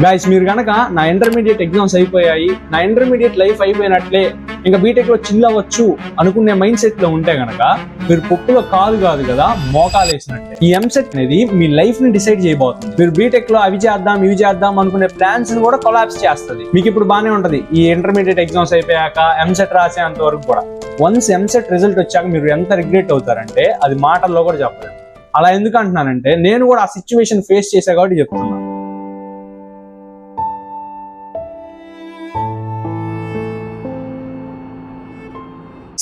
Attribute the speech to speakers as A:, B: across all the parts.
A: Guys మీరు కనుక నా ఇంటర్మీడియట్ ఎగ్జామ్స్ అయిపోయాయి, నా ఇంటర్మీడియట్ లైఫ్ అయిపోయినట్లే, ఇంకా బీటెక్ లో చిల్ అవ్వచ్చు అనుకునే మైండ్ సెట్ లో ఉంటే గనక మీరు పప్పులో కాదు కదా మోకాలు వేసినట్టే. ఈ ఎంసెట్ అనేది మీ లైఫ్ ని డిసైడ్ చేయబోతుంది. మీరు బీటెక్ లో అవి చేద్దాం ఇవి చేద్దాం అనుకునే ప్లాన్స్ ని కూడా కొలాప్స్ చేస్తుంది. మీకు ఇప్పుడు బానే ఉంటది ఈ ఇంటర్మీడియట్ ఎగ్జామ్స్ అయిపోయాక ఎంసెట్ రాసేంత వరకు కూడా. వన్స్ ఎంసెట్ రిజల్ట్ వచ్చాక మీరు ఎంత రిగ్రెట్ అవుతారంటే అది మాటల్లో కూడా చెప్పలేదు. అలా ఎందుకు అంటున్నానంటే నేను కూడా ఆ సిచ్యువేషన్ ఫేస్ చేసా కాబట్టి చెప్తున్నాను.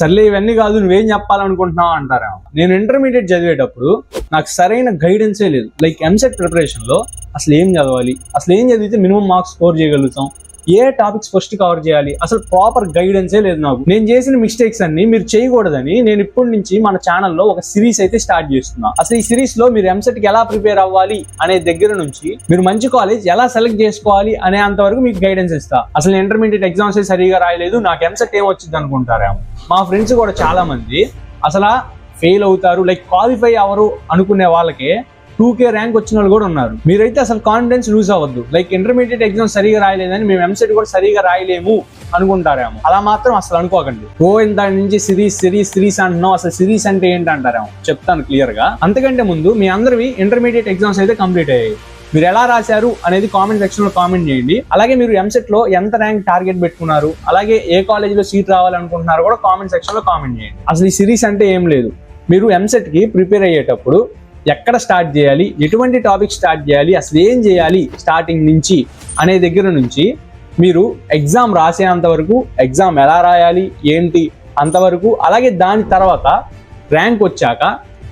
A: సర్లే ఇవన్నీ కాదు, నువ్వేం చెప్పాలనుకుంటున్నావు అంటారేమో. నేను ఇంటర్మీడియట్ చదివేటప్పుడు నాకు సరైన గైడెన్సే లేదు. లైక్ ఎంసెట్ ప్రిపరేషన్ లో అసలు ఏం చదవాలి, అసలు ఏం చదివితే మినిమం మార్క్స్ స్కోర్ చేయగలుగుతాం, ఏ టాపిక్స్ ఫస్ట్ కవర్ చేయాలి, అసలు ప్రాపర్ గైడెన్సే లేదు నాకు. నేను చేసిన మిస్టేక్స్ అన్ని మీరు చేయకూడదని నేను ఇప్పటి నుంచి మన ఛానల్లో ఒక సిరీస్ అయితే స్టార్ట్ చేస్తున్నా. అసలు ఈ సిరీస్ లో మీరు ఎంసెట్ కి ఎలా ప్రిపేర్ అవ్వాలి అనే దగ్గర నుంచి మీరు మంచి కాలేజ్ ఎలా సెలెక్ట్ చేసుకోవాలి అనే అంతవరకు మీకు గైడెన్స్ ఇస్తా. అసలు ఇంటర్మీడియట్ ఎగ్జామ్స్ సరిగా రాయలేదు, నాకు ఎంసెట్ ఏం వచ్చింది అనుకుంటారేమో. మా ఫ్రెండ్స్ కూడా చాలా మంది అసలు ఫెయిల్ అవుతారు, లైక్ క్వాలిఫై అవరు అనుకునే వాళ్ళకే 2K ర్యాంక్ వచ్చిన వాళ్ళు కూడా ఉన్నారు. మీరైతే అసలు కాన్ఫిడెన్స్ లూజ్ అవ్వద్దు. లైక్ ఇంటర్మీడియట్ ఎగ్జామ్ సరిగా రాయలేదని మేము ఎంసెట్ కూడా సరిగా రాయలేము అనుకుంటారేమో. అలా మాత్రం అసలు అనుకోకండి. దాని నుంచి సిరీస్ అంటున్నాం, అసలు సిరీస్ అంటే ఏంటి అంటారేమో. చెప్తాను క్లియర్ గా. అంతకంటే ముందు మీ అందరివి ఇంటర్మీడియట్ ఎగ్జామ్స్ అయితే కంప్లీట్ అయ్యాయి. మీరు ఎలా రాశారు అనేది కామెంట్ సెక్షన్ లో కామెంట్ చేయండి. అలాగే మీరు ఎంసెట్ లో ఎంత ర్యాంక్ టార్గెట్ పెట్టుకున్నారు, అలాగే ఏ కాలేజ్ లో సీట్ రావాలనుకుంటున్నారు కూడా కామెంట్ సెక్షన్ లో కామెంట్ చేయండి. అసలు ఈ సిరీస్ అంటే ఏం లేదు. మీరు ఎంసెట్ కి ప్రిపేర్ అయ్యేటప్పుడు ఎక్కడ స్టార్ట్ చేయాలి, ఎటువంటి టాపిక్ స్టార్ట్ చేయాలి, అసలు ఏం చేయాలి స్టార్టింగ్ నుంచి అనే దగ్గర నుంచి మీరు ఎగ్జామ్ రాసేంత వరకు, ఎగ్జామ్ ఎలా రాయాలి ఏంటి అంతవరకు, అలాగే దాని తర్వాత ర్యాంక్ వచ్చాక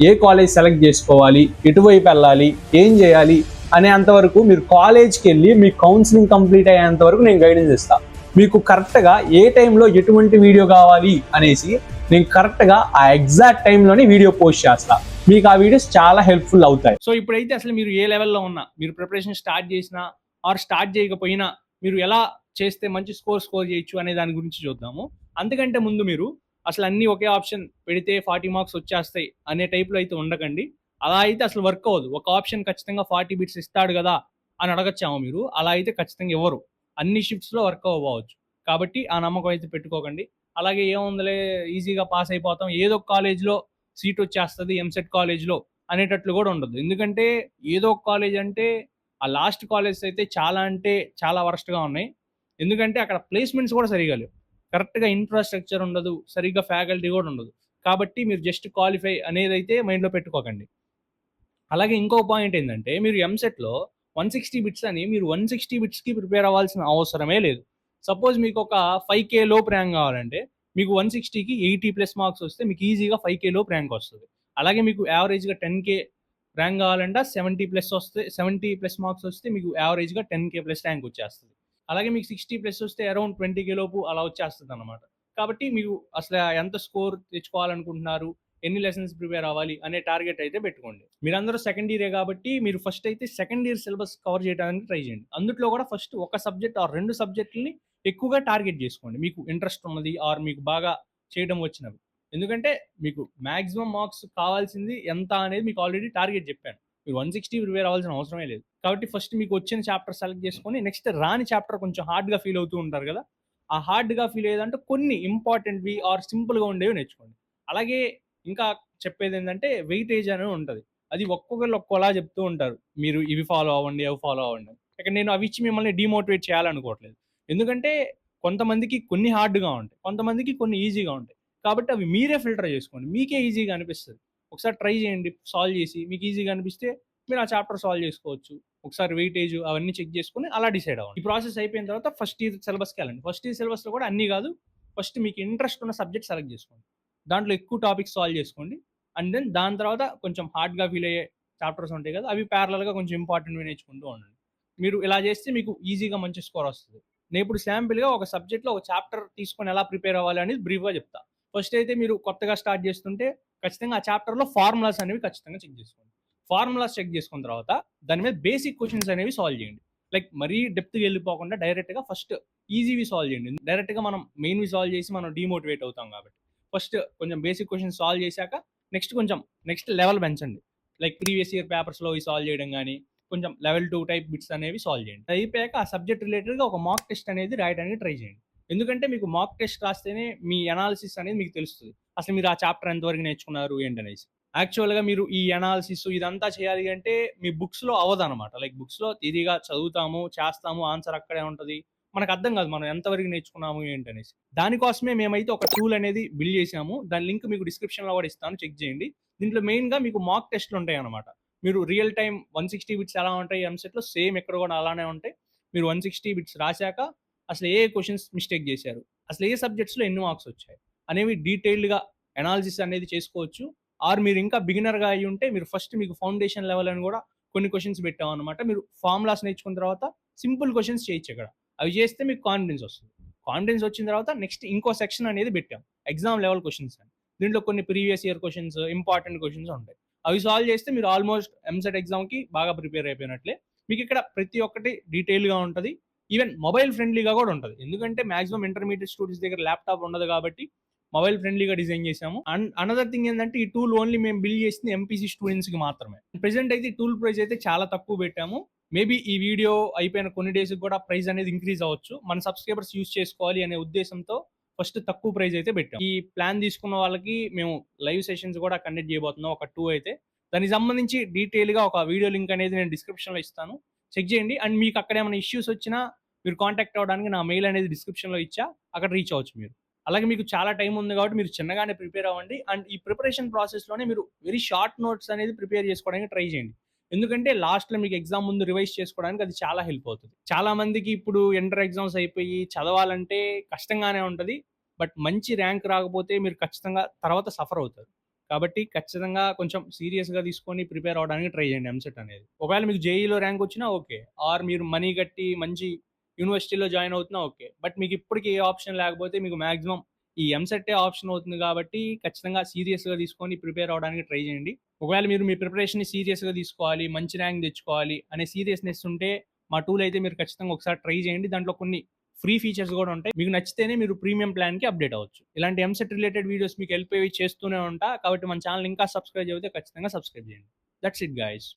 A: ఏ కాలేజ్ సెలెక్ట్ చేసుకోవాలి, ఎటువైపు వెళ్ళాలి, ఏం చేయాలి అనే అంతవరకు మీరు కాలేజ్కి వెళ్ళి మీ కౌన్సిలింగ్ కంప్లీట్ అయ్యేంత వరకు నేను గైడెన్స్ ఇస్తాను. మీకు కరెక్ట్గా ఏ టైంలో ఎటువంటి వీడియో కావాలి అనేసి నేను కరెక్ట్గా ఆ ఎగ్జాక్ట్ టైంలోనే వీడియో పోస్ట్ చేస్తాను. మీకు ఆ వీడియోస్ చాలా హెల్ప్ఫుల్ అవుతాయి.
B: సో ఇప్పుడైతే అసలు మీరు ఏ లెవెల్లో ఉన్నా, మీరు ప్రిపరేషన్ స్టార్ట్ చేసినా ఆర్ స్టార్ట్ చేయకపోయినా మీరు ఎలా చేస్తే మంచి స్కోర్ చేయొచ్చు అనే దాని గురించి చూద్దాము. అంతకంటే ముందు మీరు అసలు అన్ని ఒకే ఆప్షన్ పెడితే 40 మార్క్స్ వచ్చేస్తాయి అనే టైప్లో అయితే ఉండకండి. అలా అయితే అసలు వర్క్ అవ్వదు. ఒక ఆప్షన్ ఖచ్చితంగా 40 బిట్స్ ఇస్తాడు కదా అని అడగచ్చాము మీరు. అలా అయితే ఖచ్చితంగా ఇవ్వరు. అన్ని షిఫ్ట్స్లో వర్క్ అవ్వచ్చు. కాబట్టి ఆ నమ్మకం అయితే పెట్టుకోకండి. అలాగే ఏముందిలే ఈజీగా పాస్ అయిపోతాం, ఏదో ఒక కాలేజ్లో సీట్ వచ్చేస్తుంది ఎంసెట్ కాలేజ్లో అనేటట్లు కూడా ఉండదు. ఎందుకంటే ఏదో ఒక కాలేజ్ అంటే ఆ లాస్ట్ కాలేజ్ అయితే చాలా అంటే చాలా వరస్ట్గా ఉన్నాయి. ఎందుకంటే అక్కడ ప్లేస్మెంట్స్ కూడా సరిగా లేవు, కరెక్ట్గా ఇన్ఫ్రాస్ట్రక్చర్ ఉండదు, సరిగ్గా ఫ్యాకల్టీ కూడా ఉండదు. కాబట్టి మీరు జస్ట్ క్వాలిఫై అనేది అయితే మైండ్లో పెట్టుకోకండి. అలాగే ఇంకో పాయింట్ ఏంటంటే మీరు ఎంసెట్లో 160 బిట్స్ అని మీరు 160 బిట్స్కి ప్రిపేర్ అవ్వాల్సిన అవసరమే లేదు. సపోజ్ మీకు ఒక 5K లోపు ర్యాంక్ కావాలంటే మీకు 160కి 80+ మార్క్స్ వస్తే మీకు ఈజీగా 5K లోపు ర్యాంక్ వస్తుంది. అలాగే మీకు యావరేజ్గా 10K ర్యాంక్ కావాలంటే 70+ వస్తే 70+ మార్క్స్ వస్తే మీకు యావరేజ్గా 10K+ ర్యాంక్ వచ్చేస్తుంది. అలాగే మీకు 60+ వస్తే అరౌండ్ 20K లోపు అలా వచ్చేస్తుంది అనమాట. కాబట్టి మీకు అసలు ఎంత స్కోర్ తెచ్చుకోవాలనుకుంటున్నారు, ఎన్ని లెసన్స్ ప్రిపేర్ అవ్వాలి అనే టార్గెట్ అయితే పెట్టుకోండి. మీరందరూ సెకండ్ ఇయరే కాబట్టి మీరు ఫస్ట్ అయితే సెకండ్ ఇయర్ సిలబస్ కవర్ చేయడానికి ట్రై చేయండి. అందులో కూడా ఫస్ట్ ఒక సబ్జెక్ట్ ఆర్ 2 సబ్జెక్టులని ఎక్కువగా టార్గెట్ చేసుకోండి, మీకు ఇంట్రెస్ట్ ఉన్నది ఆర్ మీకు బాగా చేయడం వచ్చినవి. ఎందుకంటే మీకు మ్యాక్సిమం మార్క్స్ కావాల్సింది ఎంత అనేది మీకు ఆల్రెడీ టార్గెట్ చెప్పాను. మీరు 160 ప్రిపేర్ అవ్వాల్సిన అవసరమే లేదు. కాబట్టి ఫస్ట్ మీకు వచ్చిన చాప్టర్ సెలెక్ట్ చేసుకొని నెక్స్ట్ రాని చాప్టర్ కొంచెం హార్డ్గా ఫీల్ అవుతూ ఉంటారు కదా, ఆ హార్డ్గా ఫీల్ అయ్యేదంటే కొన్ని ఇంపార్టెంట్వి ఆర్ సింపుల్గా ఉండేవి నేర్చుకోండి. అలాగే ఇంకా చెప్పేది ఏంటంటే వెయిటేజ్ అనేది ఉంటుంది. అది ఒక్కొక్కరు ఒక్కోలా చెప్తూ ఉంటారు, మీరు ఇవి ఫాలో అవ్వండి అవి ఫాలో అవ్వండి. ఇక్కడ నేను అవి ఇచ్చి మిమ్మల్ని డిమోటివేట్ చేయాలనుకోవట్లేదు. ఎందుకంటే కొంతమందికి కొన్ని హార్డ్గా ఉంటాయి, కొంతమందికి కొన్ని ఈజీగా ఉంటాయి. కాబట్టి అవి మీరే ఫిల్టర్ చేసుకోండి, మీకే ఈజీగా అనిపిస్తుంది. ఒకసారి ట్రై చేయండి, సాల్వ్ చేసి మీకు ఈజీగా అనిపిస్తే మీరు ఆ చాప్టర్ సాల్వ్ చేసుకోవచ్చు. ఒకసారి వెయిటేజ్ అవన్నీ చెక్ చేసుకుని అలా డిసైడ్ అవ్వండి. ఈ ప్రాసెస్ అయిపోయిన తర్వాత ఫస్ట్ ఇయర్ సిలబస్కి వెళ్ళండి. ఫస్ట్ ఇయర్ సిలబస్లో కూడా అన్నీ కాదు, ఫస్ట్ మీకు ఇంట్రెస్ట్ ఉన్న సబ్జెక్ట్ సెలెక్ట్ చేసుకోండి, దాంట్లో ఎక్కువ టాపిక్స్ సాల్వ్ చేసుకోండి. అండ్ దెన్ దాని తర్వాత కొంచెం హార్డ్గా ఫీల్ అయ్యే చాప్టర్స్ ఉంటాయి కదా, అవి ప్యారలల్గా కొంచెం ఇంపార్టెంట్వి నేర్చుకుంటూ ఉండండి. మీరు ఇలా చేస్తే మీకు ఈజీగా మంచి స్కోర్ వస్తుంది. నేను ఇప్పుడు శాంపిల్గా ఒక సబ్జెక్ట్లో ఒక చాప్టర్ తీసుకొని ఎలా ప్రిపేర్ అవ్వాలి అనేది బ్రీఫ్గా చెప్తా. ఫస్ట్ అయితే మీరు కొత్తగా స్టార్ట్ చేస్తుంటే ఖచ్చితంగా ఆ చాప్టర్లో ఫార్ములాస్ అనేవి ఖచ్చితంగా చెక్ చేసుకోండి. ఫార్ములాస్ చెక్ చేసుకున్న తర్వాత దాని మీద బేసిక్ క్వశ్చన్స్ అనేవి సాల్వ్ చేయండి. లైక్ మరీ డెప్త్కి వెళ్ళిపోకుండా డైరెక్ట్గా ఫస్ట్ ఈజీవి సాల్వ్ చేయండి. డైరెక్ట్గా మనం మెయిన్వి సాల్వ్ చేసి మనం డిమోటివేట్ అవుతాం కాబట్టి ఫస్ట్ కొంచెం బేసిక్ క్వశ్చన్స్ సాల్వ్ చేశాక నెక్స్ట్ లెవెల్ పెంచండి. లైక్ ప్రీవియస్ ఇయర్ పేపర్స్లో ఇవి సాల్వ్ చేయడం కానీ, కొంచెం లెవెల్ 2 టైప్ బిట్స్ అనేవి సాల్వ్ చేయండి. అది అయిపోయాక ఆ సబ్జెక్ట్ రిలేటెడ్గా ఒక మాక్ టెస్ట్ అనేది రాయడానికి ట్రై చేయండి. ఎందుకంటే మీకు మాక్ టెస్ట్ రాస్తేనే మీ అనాలిసిస్ అనేది మీకు తెలుస్తుంది. అసలు మీరు ఆ చాప్టర్ ఎంతవరకు నేర్చుకున్నారు ఏంటనేసి. యాక్చువల్‌గా మీరు ఈ అనాలిసిస్ ఇదంతా చేయాలి అంటే మీ బుక్స్‌లో అవ్వదనమాట. లైక్ బుక్స్‌లో థియరీగా చదువుతాము, చేస్తాము, ఆన్సర్ అక్కడే ఉంటది. మనకు అర్థం కాదు మనం ఎంతవరకు నేర్చుకున్నాము ఏంటనేసి. దానికోసమే మేమైతే ఒక టూల్ అనేది బిల్డ్ చేసాము. దాని లింక్ మీకు డిస్క్రిప్షన్‌లో కూడా ఇస్తాను, చెక్ చేయండి. దీంట్లో మెయిన్‌గా మీకు మాక్ టెస్ట్‌లు ఉంటాయన్నమాట. మీరు రియల్ టైమ్ 160 బిట్స్ ఎలా ఉంటాయి ఎంసెట్‌లో సేమ్ ఇక్కడ కూడా అలానే ఉంటాయి. మీరు 160 బిట్స్ రాసాక అసలు ఏ క్వెషన్స్ మిస్టేక్ చేశారు, అసలు ఏ సబ్జెక్ట్స్‌లో ఎన్ని మార్క్స్ వచ్చాయి అనేవి డీటెయిల్డ్‌గా అనాలిసిస్ అనేది చేసుకోవచ్చు. ఆర్ మీరు ఇంకా బిగినర్‌గా అయ్యి ఉంటే మీరు ఫస్ట్ మీకు ఫౌండేషన్ లెవెల్ అని కూడా కొన్ని క్వెషన్స్ పెట్టామన్నమాట. మీరు ఫార్ములాస్ నేర్చుకున్న తర్వాత సింపుల్ క్వెషన్స్ చేయొచ్చు ఇక్కడ. అవి చేస్తే మీకు కాన్ఫిడెన్స్ వస్తుంది. కాన్ఫిడెన్స్ వచ్చిన తర్వాత నెక్స్ట్ ఇంకో సెక్షన్ అనేది పెట్టాం, ఎగ్జామ్ లెవెల్ క్వెషన్స్ అని. దీంట్లో కొన్ని previous year questions, important questions ఉంటాయి. అవి సాల్వ్ చేస్తే మీరు ఆల్మోస్ట్ ఎంసెట్ ఎగ్జామ్‌కి బాగా ప్రిపేర్ అయిపోయినట్లే. మీకు ఇక్కడ ప్రతి ఒక్కటి డీటెయిల్‌గా ఉంటది. ఈవెన్ మొబైల్ ఫ్రెండ్లీగా కూడా ఉంటది. ఎందుకంటే మాక్సిమం ఇంటర్మీడియట్ స్టూడెంట్స్ దగ్గర ల్యాప్‌టాప్ ఉండదు కాబట్టి మొబైల్ ఫ్రెండ్లీగా డిజైన్ చేసాము. అండ్ అనదర్ థింగ్ ఏంటంటే ఈ టూల్ ఓన్లీ మేము బిల్డ్ చేసింది ఎంపీసీ స్టూడెంట్స్‌కి మాత్రమే. ప్రెజెంట్ అయితే ఈ టూల్ ప్రైస్ అయితే చాలా తక్కువ పెట్టాము. మేబీ ఈ వీడియో అయిపోయిన కొన్ని డేస్‌కి కూడా ప్రైస్ అనేది ఇంక్రీజ్ అవ్వచ్చు. మన సబ్స్క్రైబర్స్ యూజ్ చేసుకోవాలి అనే ఉద్దేశంతో ఫస్ట్ తక్కువ ప్రైస్ అయితే పెట్టాం. ఈ ప్లాన్ తీసుకున్న వాళ్ళకి మేము లైవ్ సెషన్స్ కూడా కండక్ట్ చేయబోతున్నాం, ఒక 2 అయితే. దానికి సంబంధించి డీటెయిల్‌గా ఒక వీడియో లింక్ అనేది నేను డిస్క్రిప్షన్‌లో ఇస్తాను, చెక్ చేయండి. అండ్ మీకు అక్కడ ఏమైనా ఇష్యూస్ వచ్చినా మీరు కాంటాక్ట్ అవ్వడానికి నా మెయిల్ అనేది డిస్క్రిప్షన్‌లో ఇచ్చా, అక్కడ రీచ్ అవ్వచ్చు మీరు. అలాగే మీకు చాలా టైం ఉంది కాబట్టి మీరు చిన్నగానే ప్రిపేర్ అవ్వండి. అండ్ ఈ ప్రిపరేషన్ ప్రాసెస్‌లోనే మీరు వెరీ షార్ట్ నోట్స్ అనేది ప్రిపేర్ చేసుకోవడానికి ట్రై చేయండి. ఎందుకంటే లాస్ట్‌లో మీకు ఎగ్జామ్ ముందు రివైజ్ చేసుకోవడానికి అది చాలా హెల్ప్ అవుతది. చాలా మందికి ఇప్పుడు ఇంటర్ ఎగ్జామ్స్ అయిపోయి చదవాలంటే కష్టంగానే ఉంటది. బట్ మంచి ర్యాంక్ రాకపోతే మీరు ఖచ్చితంగా తర్వాత సఫర్ అవుతారు. కాబట్టి ఖచ్చితంగా కొంచెం సీరియస్‌గా తీసుకొని ప్రిపేర్ అవ్వడానికి ట్రై చేయండి ఎంసెట్ అనేది. ఒకవేళ మీకు జేఈలో ర్యాంక్ వచ్చినా ఓకే. ఆర్ మీరు మనీ కట్టి మంచి యూనివర్సిటీలో జాయిన్ అవుతున్నా ఓకే. బట్ మీకు ఇప్పటికి ఏ ఆప్షన్ లేకపోతే మీకు మాక్సిమం ఈ ఎంసెట్టే ఆప్షన్ అవుతుంది కాబట్టి ఖచ్చితంగా సీరియస్‌గా తీసుకొని ప్రిపేర్ అవ్వడానికి ట్రై చేయండి. ఒకవేళ మీరు మీ ప్రిపరేషన్‌ని సీరియస్‌గా తీసుకోవాలి, మంచి ర్యాంక్ తెచ్చుకోవాలి అనే సీరియస్‌నెస్ ఉంటే మా టూల్ అయితే మీరు ఖచ్చితంగా ఒకసారి ట్రై చేయండి. దాంట్లో కొన్ని ఫ్రీ ఫీచర్స్ కూడా ఉంటాయి. మీకు నచ్చితేనే మీరు ప్రీమియం ప్లాన్‌కి అప్డేట్ అవ్వచ్చు. ఇలాంటి ఎంసెట్ రిలేటెడ్ వీడియోస్ మీకు హెల్ప్ అయ్యేవి చేస్తూనే ఉంటా. కాబట్టి మన ఛానెల్ ఇంకా సబ్స్క్రైబ్ చేయకపోతే ఖచ్చితంగా సబ్స్క్రైబ్ చేయండి. That's it guys.